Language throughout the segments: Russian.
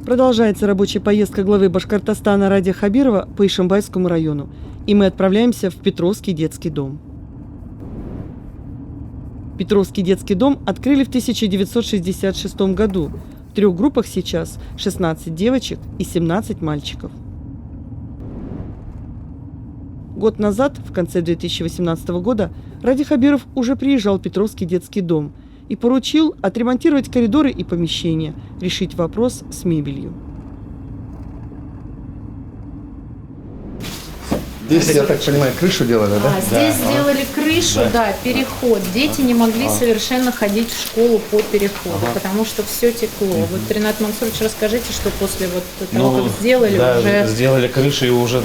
Продолжается рабочая поездка главы Башкортостана Радия Хабирова по Ишимбайскому району, и мы отправляемся в Петровский детский дом. Петровский детский дом открыли в 1966 году. В 3 группах сейчас 16 девочек и 17 мальчиков. Год назад, в конце 2018 года, Радий Хабиров уже приезжал в Петровский детский дом и поручил отремонтировать коридоры и помещения, решить вопрос с мебелью. Здесь, я так понимаю, крышу делали, да? Здесь сделали крышу, да, переход. Дети не могли совершенно ходить в школу по переходу, потому что все текло. Вот, Ринат Мансурович, расскажите, что после вот того, как сделали, уже... сделали крышу и уже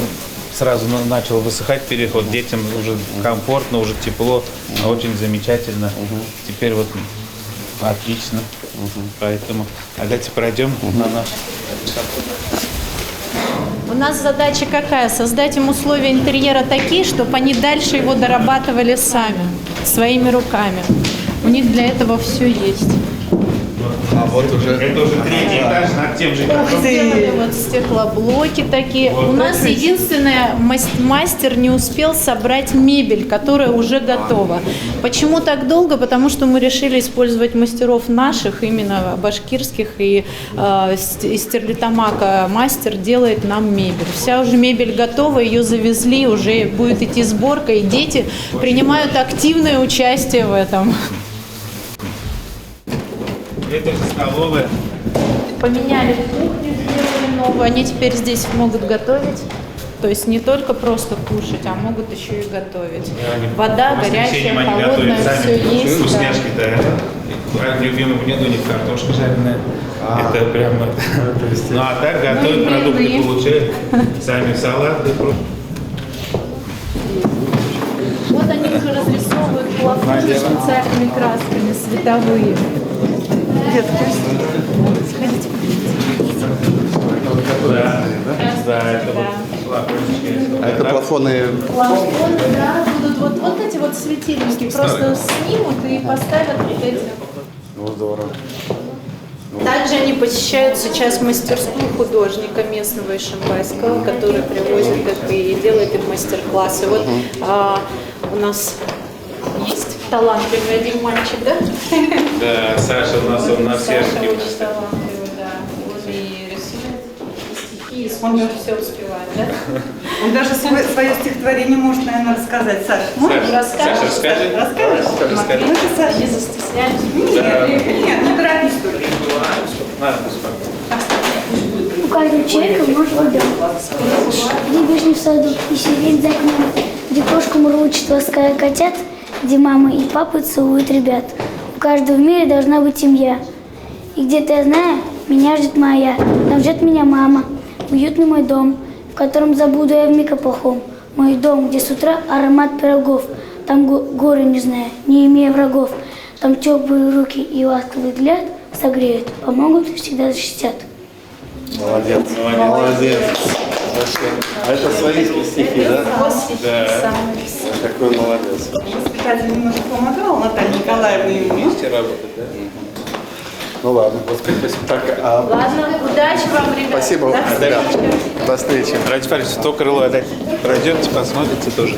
сразу начал высыхать переход. Детям уже комфортно, уже тепло, очень замечательно. Теперь вот отлично. Поэтому давайте пройдем на наш... У нас задача какая? Создать им условия интерьера такие, чтобы они дальше его дорабатывали сами, своими руками. У них для этого все есть. А вот уже... Это уже 3-й этаж над тем же этажом. Сделали вот стеклоблоки такие. У нас единственное, мастер не успел собрать мебель, которая уже готова. Почему так долго? Потому что мы решили использовать мастеров наших, именно башкирских, и из Стерлитамака мастер делает нам мебель. Вся уже мебель готова, ее завезли, уже будет идти сборка, и дети принимают активное участие в этом. Это же столовая. Поменяли кухню, сделали новую, они теперь здесь могут готовить. То есть не только просто кушать, а могут еще и готовить. Вода горячая, холодная, все есть. Вкусняшки-то. Любимый блюдо у них картошка жареная. Это прямо... Ну а так готовят, продукты получают. Сами салаты. Вот они уже разрисовывают плафоны специальными красками, световые. Сходите. Да, это вот плафончики. А это плафоны... Плафоны, да, будут вот эти вот светильники. Просто снимут и поставят вот эти. Ну, здорово. Также они посещают сейчас мастерскую художника местного Ишимбайского, который привозит их и делает им мастер-классы. Вот у нас есть талантливый один мальчик, да? Да, Саша у нас, он на всех. Саша очень талантливый, да. Он и рисует, и стихи, и смотрит, все успевает, да? Он даже свое стихотворение может, наверное, рассказать. Саша, можешь? Саша, расскажи. Расскажешь? Расскажи. Ну, Саша. Не застесняюсь. Нет, не торопись только. У каждого человека может быть дом. Где вишни в саду и сирень за окном, где кошка мурлычет, лаская котят, где мама и папа целуют ребят. У каждого в мире должна быть семья. И где-то я знаю, меня ждет моя. Там ждет меня мама, уютный мой дом, в котором забуду я вмиг о плохом. Мой дом, где с утра аромат пирогов. Там горы не зная, не имея врагов. Там теплые руки и ласковый взгляд согреют, помогут и всегда защитят. Молодец. Молодец. А это свои стихи, да? Да. Какой молодец. Воспитатель немного помогал, Наталья Николаевна ему. Вместе работать, да? Ну ладно, воспитатель. Так, Ладно, удачи вам, ребята. спасибо, ребят. До встречи. Ради Фаридовича, то крыло отдать. Пройдемте, посмотрите тоже.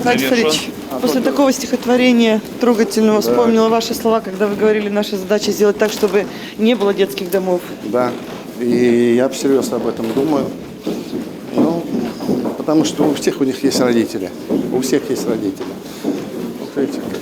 Радий Фаридович, после такого стихотворения трогательного вспомнила ваши слова, когда вы говорили, наша задача сделать так, чтобы не было детских домов. Да, и я всерьез об этом думаю. Ну, потому что у всех у них есть родители. У всех есть родители. Вот видите, как.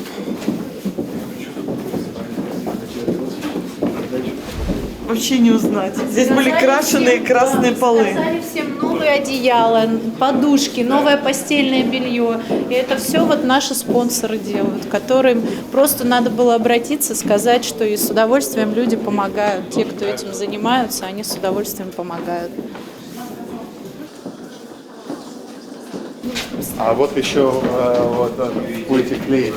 Вообще не узнать. Здесь были крашеные красные полы. Заказали всем новые одеяла, подушки, новое постельное белье. И это все вот наши спонсоры делают, которым просто надо было обратиться, сказать, что и с удовольствием люди помогают. Те, кто этим занимаются, они с удовольствием помогают. просто. А вот еще будете клеить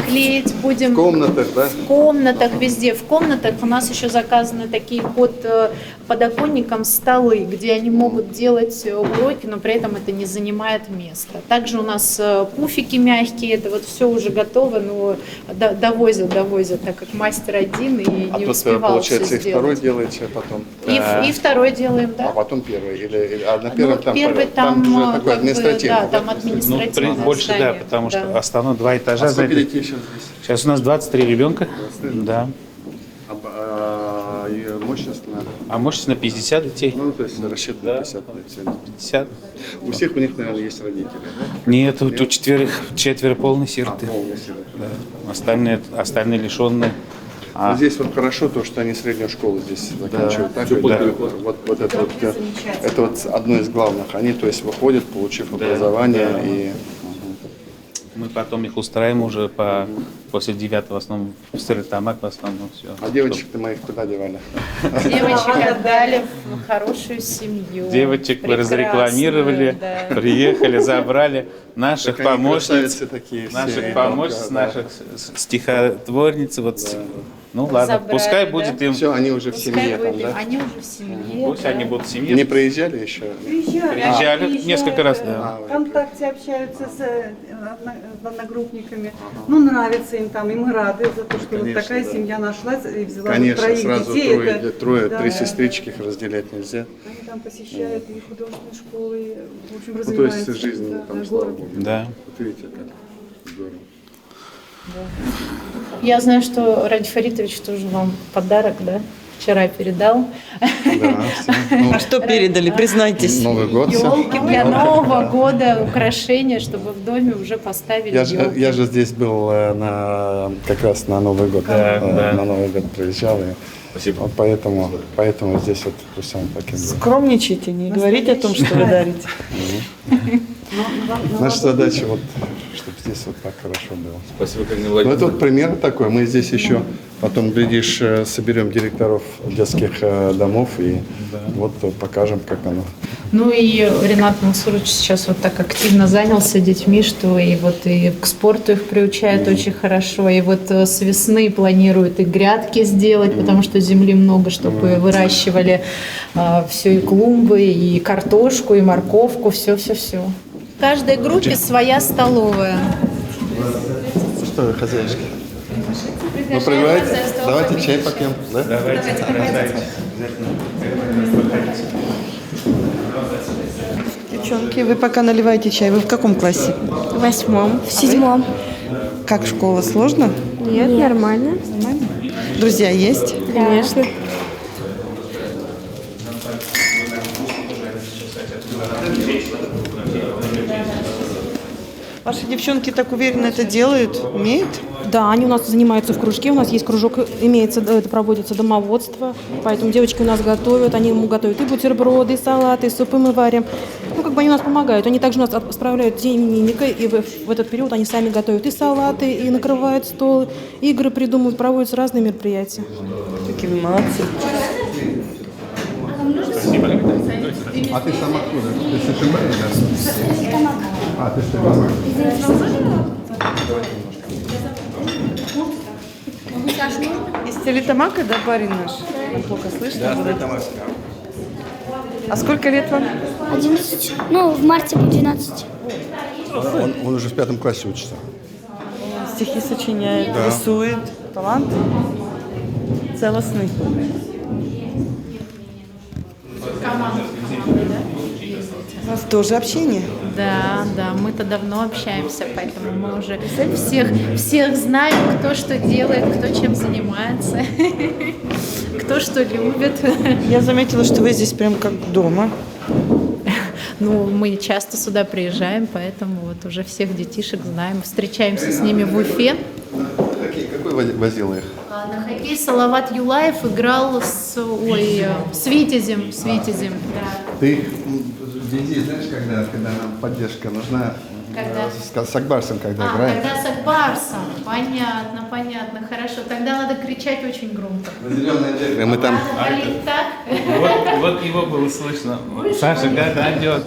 Клеить будем в комнатах, да? в комнатах, везде. В комнатах у нас еще заказаны такие под подоконником столы, где они могут делать уроки, но при этом это не занимает места. Также у нас пуфики мягкие, это вот все уже готово, но довозят, так как мастер один и А не тут, успевал получается, все и второй сделать. делаете, а потом... И второй делаем, да. А потом первый? А на первом Ну, первый там, уже такой как бы, административный, да, там Ну, административное больше, да, здание, потому да. что основной 2 этажа. А сколько знаете, детей сейчас здесь? Сейчас у нас 23 ребенка. Да. И мощность на... А мощность на 50 детей. Ну, то есть рассчитано Да. 50 детей. 50. У всех у них, наверное, есть родители, да? Нет, тут четверо полные сироты. Полная семья. Да. Остальные лишенные. Но здесь вот хорошо то, что они среднюю школу здесь заканчивают. Так, Да. вот это вот одно из главных. Они, то есть, выходят, получив образование и... Мы потом их устраиваем уже после 9 в основном, в Стерлитамак в основном все. А девочек-то мы их куда девали? Девочек отдали в хорошую семью. Девочек вы Прекрасную, разрекламировали, да. приехали, забрали наших Так они помощниц, красавицы такие все. наших И помощниц, да. наших стихотворниц. Вот. Ну ладно, Забрали, пускай да? будет им. Все, они уже в Пускай семье там, будет, да? они уже в семье. Пусть да. они будут в семье. Не проезжали еще? Приезжали несколько раз, да. ВКонтакте общаются с одногруппниками. Ну, нравится им там, и мы рады за то, что вот Конечно, такая да. семья нашлась и взяла Конечно, троих сразу детей. трое, да, три сестрички, их разделять нельзя. Они там посещают и художественные школы, и, в общем, Ну, то развиваются. есть жизнь да, там, да, слава город. Богу. Да. Вот видите, как здорово. Я знаю, что Ради Фаритович тоже вам подарок, да? Вчера передал. Да, все. Ну, А что передали, признайтесь? Новый год. всё. Елки для Нового года, украшения, чтобы в доме уже поставили елки. Я же здесь был как раз на Новый год. Да, да. На Новый год приезжал. Спасибо. Вот поэтому здесь вот пусть он таким был. Скромничайте, не говорите о том, что вы дарите. Наша задача вот, чтобы здесь вот так хорошо было. Спасибо, Карина Ну, Владимировна. это вот пример такой. Мы здесь еще потом, глядишь, соберем директоров детских домов и вот покажем, как оно. Ну и Ренат Мансурович сейчас вот так активно занялся детьми, что и вот и к спорту их приучает очень хорошо, и вот с весны планирует и грядки сделать, потому что земли много, чтобы выращивали все и клумбы, и картошку, и морковку, все. В каждой группе своя столовая. Ну что вы, хозяюшки? Ну, прибывайте. Давайте чай попьем. Да? Давайте, рождайтесь. Девчонки, вы пока наливаете чай. Вы в каком классе? В 8. В 7. Как школа? Сложно? Нет, нормально. Друзья есть? Конечно. Ваши девчонки так уверенно это делают, умеют? Да, они у нас занимаются в кружке, у нас есть кружок, имеется, это проводится домоводство, поэтому девочки у нас готовят, они ему готовят и бутерброды, и салаты, и супы мы варим. Ну, как бы они у нас помогают, они также у нас справляют день именинника, и в этот период они сами готовят и салаты, и накрывают стол, игры придумывают, проводятся разные мероприятия. Такие вы молодцы. А ты сам откуда? Ты с Ишимбаи, да? А, ты с Ишимбаи. Из Стерлитамака, да, парень наш? Плохо слышно? Да, А сколько лет вам? 11. Ну, в марте будет 12. Он уже в 5 классе учится. Стихи сочиняет, рисует. Талант целостный. У вас тоже общение? Да, мы-то давно общаемся, поэтому мы уже всех знаем, кто что делает, кто чем занимается, кто что любит. Я заметила, что вы здесь прям как дома. Ну, мы часто сюда приезжаем, поэтому вот уже всех детишек знаем. Встречаемся с ними в Уфе. Какой возил их? На хоккей Салават Юлаев играл с Витязем. Да. Ты их вези, знаешь, когда нам поддержка нужна? Когда? С Акбарсом, когда играем. Когда с Акбарсом. Понятно, хорошо. Тогда надо кричать очень громко. Зеленая джекра. Мы там... Надо болеть так. Вот его было слышно. Саша, как идет?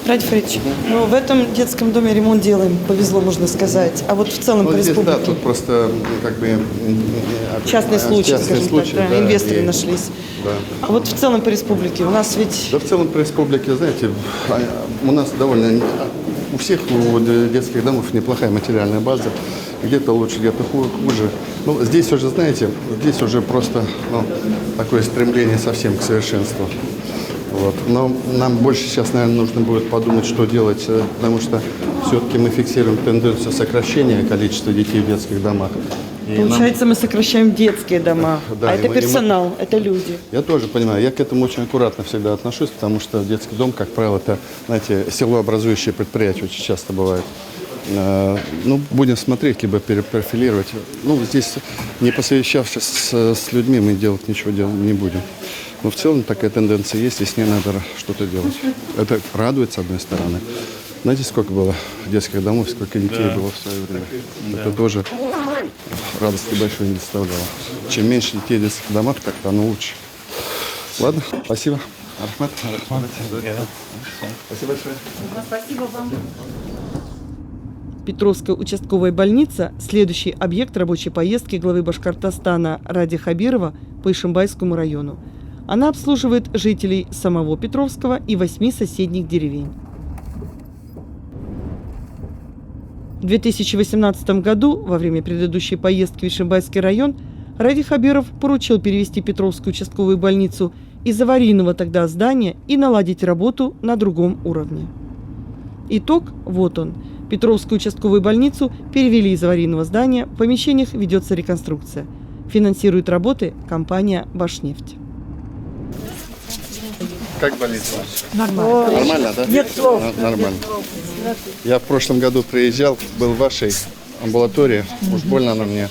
Ради Фридович, ну в этом детском доме ремонт делаем, повезло, можно сказать. А вот в целом Ну, по здесь, да, республике тут просто как бы частный случай, частный скажем случай, так, да, да, инвесторы и- нашлись. Да. А вот в целом по республике у нас ведь Да в целом по республике, знаете, у нас довольно, у всех у детских домов неплохая материальная база. Где-то лучше, где-то хуже. Ну, здесь уже, знаете, здесь уже просто такое стремление совсем к совершенству. Вот. Но нам больше сейчас, наверное, нужно будет подумать, что делать, потому что все-таки мы фиксируем тенденцию сокращения количества детей в детских домах. И нам- получается мы сокращаем детские дома, Да, а и это мы- и мы- персонал, это люди. Я тоже понимаю, я к этому очень аккуратно всегда отношусь, потому что детский дом, как правило, это, знаете, селообразующее предприятие очень часто бывает. Ну, будем смотреть, либо перепрофилировать. Ну, здесь, не посовещавшись с людьми, мы делать ничего не будем. Но в целом такая тенденция есть, и с ней надо что-то делать. Это радует, с одной стороны. Знаете, сколько было детских домов, сколько детей было в свое время? Это тоже радости большой не доставляло. Чем меньше детей в детских домах, так-то оно лучше. Ладно, спасибо. Архмат. Спасибо большое. Петровская участковая больница – следующий объект рабочей поездки главы Башкортостана Ради Хабирова по Ишимбайскому району. Она обслуживает жителей самого Петровского и 8 соседних деревень. В 2018 году, во время предыдущей поездки в Ишимбайский район, Ради Хабиров поручил перевести Петровскую участковую больницу из аварийного тогда здания и наладить работу на другом уровне. Итог вот он. Петровскую участковую больницу перевели из аварийного здания, в помещениях ведется реконструкция. Финансирует работы компания «Башнефть». Как больница? Нормально. Нормально, да? Нет слов. Нормально. Я в прошлом году приезжал, был в вашей амбулатории. Уж больно она мне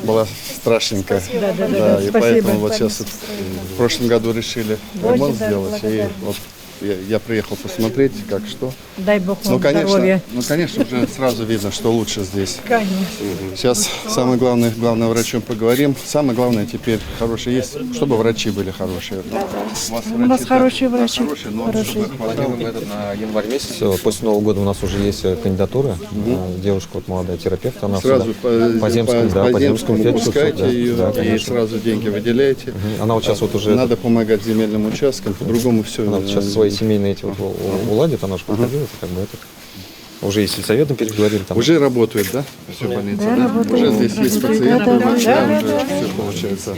была страшненькая. Да, и поэтому вот сейчас вот в прошлом году решили ремонт сделать. И вот я приехал посмотреть, как что. Дай Бог вам конечно, здоровья. конечно, уже сразу видно, что лучше здесь. Конечно. Сейчас самое главное, врачом поговорим. Самое главное теперь хорошие есть, чтобы врачи были хорошие. У нас хорошие врачи. Хорошие, но чтобы хватало. На январь месяц, после Нового года у нас уже есть кандидатура. Девушка вот молодая терапевт, она Сразу по земскому пускайте ее и сразу деньги выделяете. Она вот сейчас вот уже... Надо помогать земельным участкам, по-другому все. Она вот сейчас свои семейные эти вот уладит, она же проходила, как бы этот. Уже и с сельсоветом переговорили. Там. Уже работает, да? Все больница, да? Уже здесь есть пациенты, уже все получается.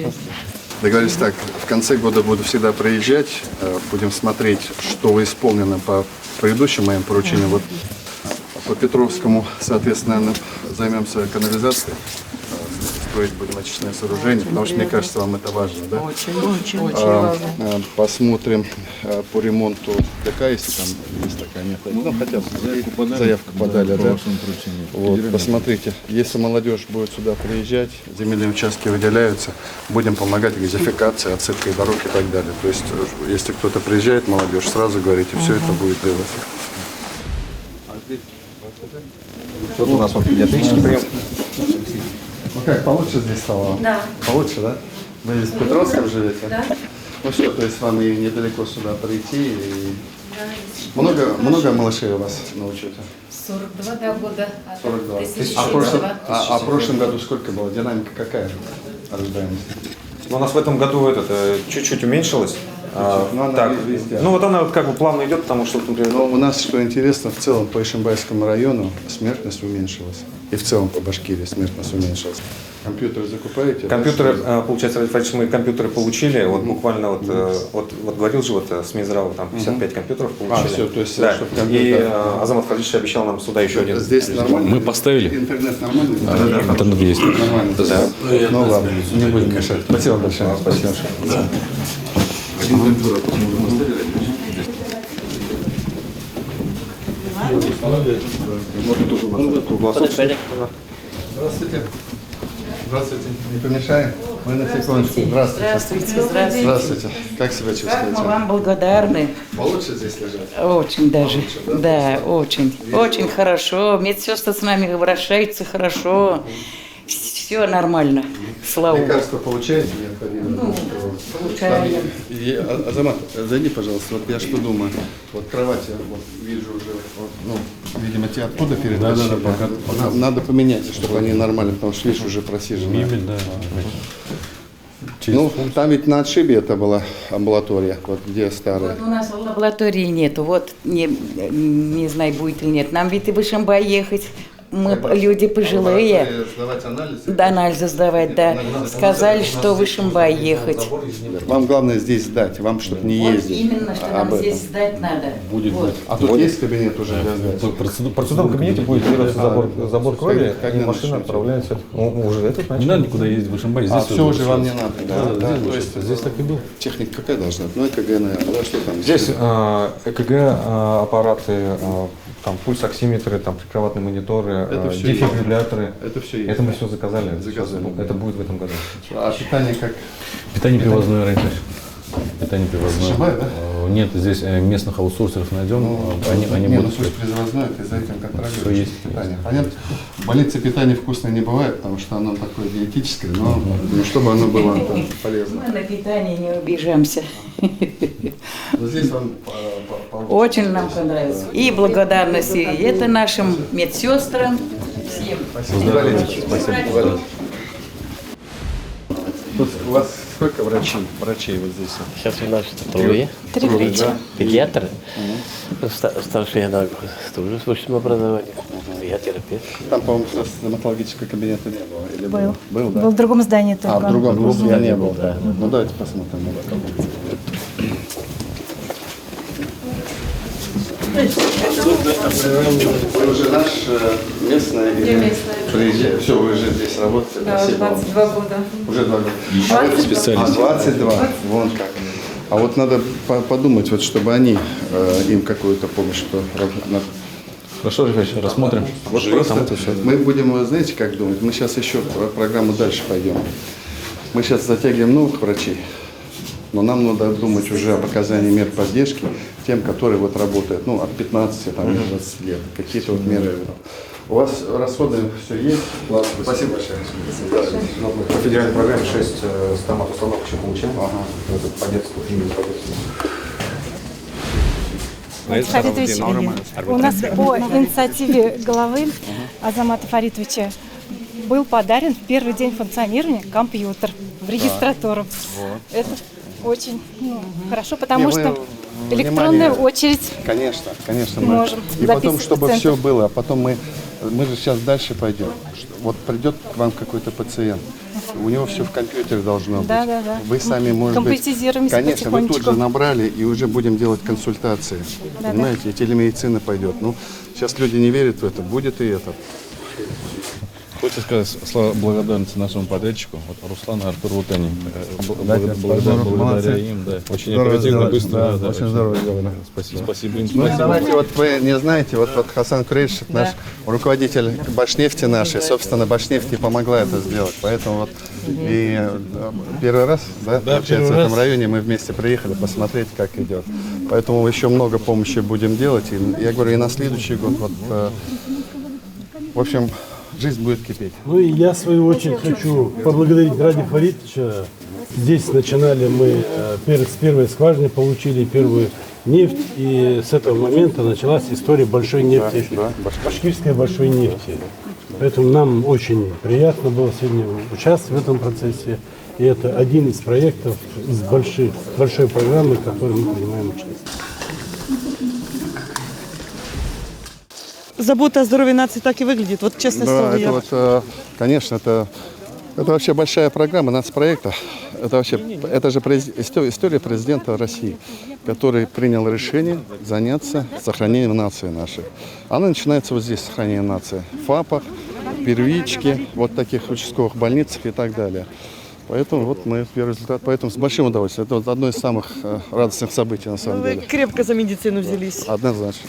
Договорились так, в конце года буду всегда приезжать, будем смотреть, что исполнено по предыдущим моим поручениям. Вот по Петровскому, соответственно, займемся канализацией, строить будем очистное сооружение, потому что, мне кажется, вам это важно, да? Очень важно. Посмотрим по ремонту ДК, если там есть такая необходимость. Ну, хотя бы заявку подали, да? Вот, посмотрите, если молодежь будет сюда приезжать, земельные участки выделяются, будем помогать газификации, отсыпкой дорог и так далее. То есть, если кто-то приезжает, молодежь, сразу говорите, все это будет делаться. Тут у нас вот педиатрический прием. Ну как, получше здесь стало? Да. Получше, да? Вы здесь в Петровском живете? Да. Ну что, то есть вам и недалеко сюда прийти, и... Много малышей у вас на учете? 42 года. 42. 2004. А в прошлом году сколько было? Динамика какая рождаемость? Ну, у нас в этом году чуть-чуть уменьшилось. Но она Так, везде. ну вот она вот как бы плавно идет, потому что, например, Но у нас, что интересно, в целом по Ишимбайскому району смертность уменьшилась. И в целом по Башкирии смертность уменьшилась. Компьютеры закупаете? компьютеры, получается, раньше мы компьютеры получили, вот буквально вот говорил же, вот с Минздрава там 55 компьютеров получили. все, то есть, да. чтобы компьютер- И Азамат Фаридович обещал нам сюда еще один. Здесь нормально? Мы поставили. Интернет нормальный? Интернет есть. Нормально. Да. Ну ладно, не будем мешать. Спасибо большое. Спасибо. Здравствуйте. Здравствуйте. Не помешаем? Мы на секундочку. Здравствуйте. Здравствуйте. Здравствуйте. Как себя чувствуете? Мы вам благодарны. Получше здесь лежать? Очень даже. Да, очень. Очень хорошо. Медсестры с нами обращаются хорошо. Все нормально, слава Богу. Лекарства получаете необходимое? Ну, получаем. Азамат, зайди, пожалуйста. Вот я что думаю. Вот кровать, я вот вижу уже, вот, ну, видимо, те оттуда перетащили. Надо поменять, чтобы они нормально, потому что, видишь, уже просижены. Мебель, да. Ну, там ведь на отшибе это была амбулатория, вот где старая. Вот у нас лаборатории нету, вот не знаю, будет или нет. Нам ведь и в Ишимбай ехать. Мы люди пожилые. Сдавать анализы? Да, анализы сдавать, да. Сказали, что в Ишимбай ехать. Вам главное здесь сдать, вам чтобы не Вот ездить. именно, что нам здесь сдать надо. Будет. Вот. А тут есть кабинет уже для сдачи? Процедура в кабинете будет делаться забор крови, и машина отправляется. Уже этот начал. Не надо никуда ездить в Ишимбай. А все уже вам не надо, да? Да, То есть здесь так и был. техника какая должна быть? Ну, ЭКГ, наверное, да, что там? Здесь ЭКГ аппараты, там пульсоксиметры, там прикроватные мониторы, Это всё дефибрилляторы. Это все есть. Это мы все заказали. Заказали. Сейчас, это будет в этом году. А питание как? Питание привозное раньше. Питание привозное. Ишимбай, да? Нет, здесь местных аутсорсеров найдем. Они не, будут. ну слушай, производное, ты за этим контролируешь. Все есть. Питание. Понятно? В больнице питание вкусное не бывает, потому что оно такое диетическое, но ну, чтобы оно было там полезно. Мы на питание не обижаемся. Но здесь вам Очень нам понравилось. И благодарность и это нашим медсестрам. Всем. Спасибо. Тут у вас сколько врачей вот здесь? Сейчас у нас трое. Три. Да? Педиатр, старший анагоз, тоже с высшим образованием. Я терапевт. Там, по-моему, стоматологического кабинета не было. Или был? Был, да? Был в другом здании только. А, в другом я не был, да. Ну, давайте посмотрим. Вы уже наш местный? Приезжаете? Все, вы уже здесь работаете? Да, Спасибо вам. 22 года. Уже 2 года. А вы специалист. 22, вон как. А вот надо подумать, вот, чтобы они им какую-то помощь. Хорошо, Рифач, рассмотрим. Вот просто мы будем, знаете, как думать, мы сейчас еще программу дальше пойдем. Мы сейчас затягиваем новых врачей, но нам надо думать уже об оказании мер поддержки тем, которые вот работают, ну, от 15 там, до 20 лет. Какие-то вот меры. У вас расходы все есть? Ладно, спасибо большое. По федеральной программе 6 стомат-установок еще получаем. Это по детству, именно по детству. У нас по инициативе главы Азамата Фаритовича был подарен в первый день функционирования компьютер в регистратуру. Это очень хорошо, потому что электронная очередь. Конечно, конечно. Можем И потом, записывать чтобы пациентов. все было, а потом мы же сейчас дальше пойдем. Вот придет к вам какой-то пациент, у него все в компьютере должно быть. Да, да, да. Вы сами, может быть, Компьютизируемся конечно, вы тут потихонечку. же набрали и уже будем делать консультации. Да, Понимаете, и телемедицина пойдет. Ну, сейчас люди не верят в это, будет и это. Хочется сказать слова благодарности нашему подрядчику, вот Руслану и Артуру Вутани. Благодаря им, да. Очень оперативно, быстро. Да, очень здорово сделано. Спасибо. Спасибо им. Ну, давайте, вот вы не знаете, вот Хасан Курейшев, наш руководитель Башнефти нашей, собственно, Башнефти помогла это сделать. Поэтому вот и первый раз, да, получается, в этом районе мы вместе приехали посмотреть, как идет. Поэтому еще много помощи будем делать. И, я говорю, и на следующий год, вот, в общем, жизнь будет кипеть. Ну и я, в свою очередь, хочу поблагодарить Ради Фаритовича. Здесь начинали мы с первой скважины, получили первую нефть, и с этого момента началась история большой нефти, башкирской большой нефти. Поэтому нам очень приятно было сегодня участвовать в этом процессе. И это один из проектов из большой программы, в которой мы принимаем участие. Забота о здоровье нации так и выглядит. Вот честное слово. Это вот, конечно, это вообще большая программа нацпроекта. Это же история президента России, который принял решение заняться сохранением нации нашей. Она начинается вот здесь, сохранение нации. В ФАПах, первичке, вот таких участковых больницах и так далее. Поэтому вот мы первый результат. Поэтому с большим удовольствием. Это вот одно из самых радостных событий на самом деле. Вы крепко за медицину взялись. Однозначно.